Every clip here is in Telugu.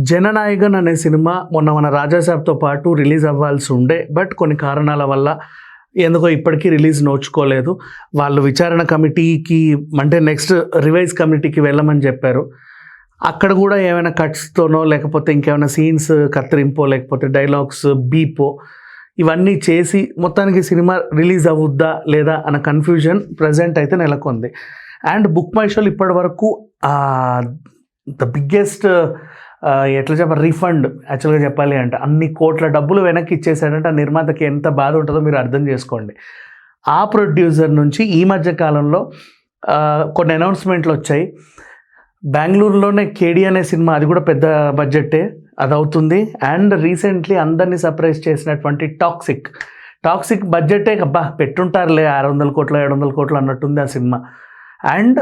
జననాయకన్ అనే సినిమా మొన్న మన రాజాసాబ్తో పాటు రిలీజ్ అవ్వాల్సి ఉండే, బట్ కొన్ని కారణాల వల్ల ఎందుకో ఇప్పటికీ రిలీజ్ నోచుకోలేదు. వాళ్ళు విచారణ కమిటీకి అంటే నెక్స్ట్ రివైజ్ కమిటీకి వెళ్ళమని చెప్పారు. అక్కడ కూడా ఏమైనా కట్స్తోనో లేకపోతే ఇంకేమైనా సీన్స్ కత్తిరింపో లేకపోతే డైలాగ్స్ బీపో ఇవన్నీ చేసి మొత్తానికి సినిమా రిలీజ్ అవుద్దా లేదా అన్న కన్ఫ్యూజన్ ప్రజెంట్ అయితే నెలకొంది. అండ్ బుక్ మై షోలు ఇప్పటి వరకు ద బిగ్గెస్ట్ ఎట్లా చెప్పాలి రీఫండ్ యాక్చువల్గా చెప్పాలి అంటే అన్ని కోట్ల డబ్బులు వెనక్కి ఇచ్చేసాడంటే ఆ నిర్మాతకి ఎంత బాధ ఉంటుందో మీరు అర్థం చేసుకోండి. ఆ ప్రొడ్యూసర్ నుంచి ఈ మధ్య కాలంలో కొన్ని అనౌన్స్మెంట్లు వచ్చాయి. బెంగళూరులోనే కేడి అనే సినిమా, అది కూడా పెద్ద బడ్జెట్టే, అది అవుతుంది. అండ్ రీసెంట్లీ అందరినీ సర్ప్రైజ్ చేసినటువంటి టాక్సిక్ బడ్జెటే పెట్టుంటారులే 600 కోట్లు 700 కోట్లు అన్నట్టుంది ఆ సినిమా. అండ్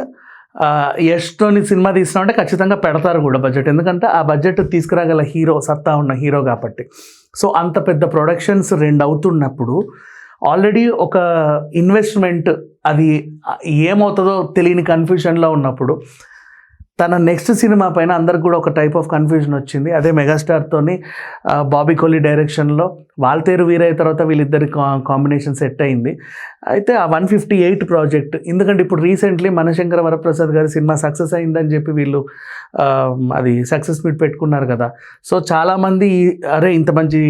యష్తోని సినిమా తీసినామంటే ఖచ్చితంగా పెడతారు కూడా బడ్జెట్, ఎందుకంటే ఆ బడ్జెట్ తీసుకురాగల సత్తా ఉన్న హీరో కాబట్టి. సో అంత పెద్ద ప్రొడక్షన్స్ 2 అవుతున్నప్పుడు ఆల్రెడీ ఒక ఇన్వెస్ట్మెంట్ అది ఏమవుతుందో తెలియని కన్ఫ్యూషన్లో ఉన్నప్పుడు తన నెక్స్ట్ సినిమా పైన అందరికి కూడా ఒక టైప్ ఆఫ్ కన్ఫ్యూజన్ వచ్చింది. అదే మెగాస్టార్తోని బాబీ కోహ్లీ డైరెక్షన్లో వాల్తేరు వీరయ్య తర్వాత వీళ్ళిద్దరి కాంబినేషన్ సెట్ అయింది. అయితే ఆ 158 ప్రాజెక్ట్, ఎందుకంటే ఇప్పుడు రీసెంట్లీ మనశంకర వరప్రసాద్ గారి సినిమా సక్సెస్ అయిందని చెప్పి వీళ్ళు అది సక్సెస్ మీట్ పెట్టుకున్నారు కదా. సో చాలామంది అరే ఇంత మంచి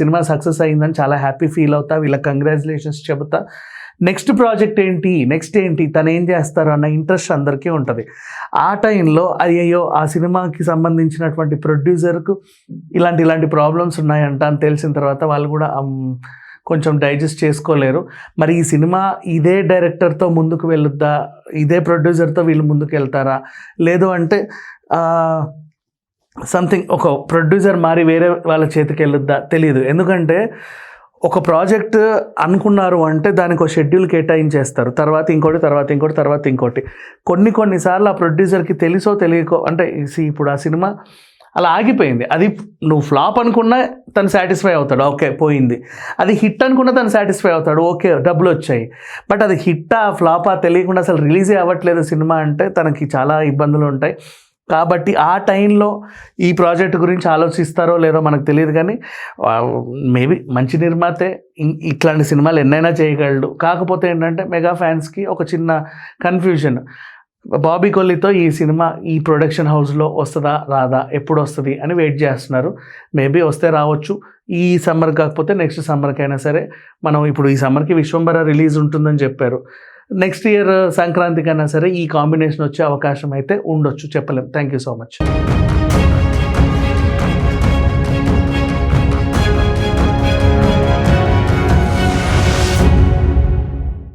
సినిమా సక్సెస్ అయిందని చాలా హ్యాపీ ఫీల్ అవుతా, వీళ్ళకి కంగ్రాచులేషన్స్ చెబుతా. నెక్స్ట్ ప్రాజెక్ట్ ఏంటి తను ఏం చేస్తారు అన్న ఇంట్రెస్ట్ అందరికీ ఉంటుంది. ఆ టైంలో అయ్యో ఆ సినిమాకి సంబంధించినటువంటి ప్రొడ్యూసర్కు ఇలాంటి ప్రాబ్లమ్స్ ఉన్నాయంట అని తెలిసిన తర్వాత వాళ్ళు కూడా కొంచెం డైజెస్ట్ చేసుకోలేరు. మరి ఈ సినిమా ఇదే డైరెక్టర్తో ముందుకు వెళ్ళొద్దా, ఇదే ప్రొడ్యూసర్తో వీళ్ళు ముందుకు వెళ్తారా, లేదు అంటే సంథింగ్ ఒక ప్రొడ్యూసర్ మారి వేరే వాళ్ళ చేతికి వెళ్ళొద్దా తెలియదు. ఎందుకంటే ఒక ప్రాజెక్ట్ అనుకున్నారు అంటే దానికి ఒక షెడ్యూల్ కేటాయించేస్తారు, తర్వాత ఇంకోటి. కొన్నిసార్లు ఆ ప్రొడ్యూసర్కి తెలుసో తెలియకో అంటే ఇప్పుడు ఆ సినిమా అలా ఆగిపోయింది. అది నువ్వు ఫ్లాప్ అనుకున్నా తను సాటిస్ఫై అవుతాడు, ఓకే పోయింది. అది హిట్ అనుకున్నా తను సాటిస్ఫై అవుతాడు, ఓకే డబ్బులు వచ్చాయి. బట్ అది హిట్టా ఫ్లాపా తెలియకుండా అసలు రిలీజే అవ్వట్లేదు సినిమా అంటే తనకి చాలా ఇబ్బందులు ఉంటాయి. కాబట్టి ఆ టైంలో ఈ ప్రాజెక్ట్ గురించి ఆలోచిస్తారో లేదో మనకు తెలియదు, కానీ మేబీ మంచి నిర్మాతే ఇట్లాంటి సినిమాలు ఎన్నైనా చేయగలడు. కాకపోతే ఏంటంటే మెగా ఫ్యాన్స్కి ఒక చిన్న కన్ఫ్యూజన్, బాబీ కోహ్లీతో ఈ సినిమా ఈ ప్రొడక్షన్ హౌస్లో వస్తుందా రాదా, ఎప్పుడు వస్తుంది అని వెయిట్ చేస్తున్నారు. మేబీ వస్తే రావచ్చు, ఈ సమ్మర్ కాకపోతే నెక్స్ట్ సమ్మర్కైనా సరే. మనం ఇప్పుడు ఈ సమ్మర్కి విశ్వంబర రిలీజ్ ఉంటుందని చెప్పారు, నెక్స్ట్ ఇయర్ సంక్రాంతికైనా సరే ఈ కాంబినేషన్ వచ్చే అవకాశం అయితే ఉండొచ్చు, చెప్పలేం. Thank you so much.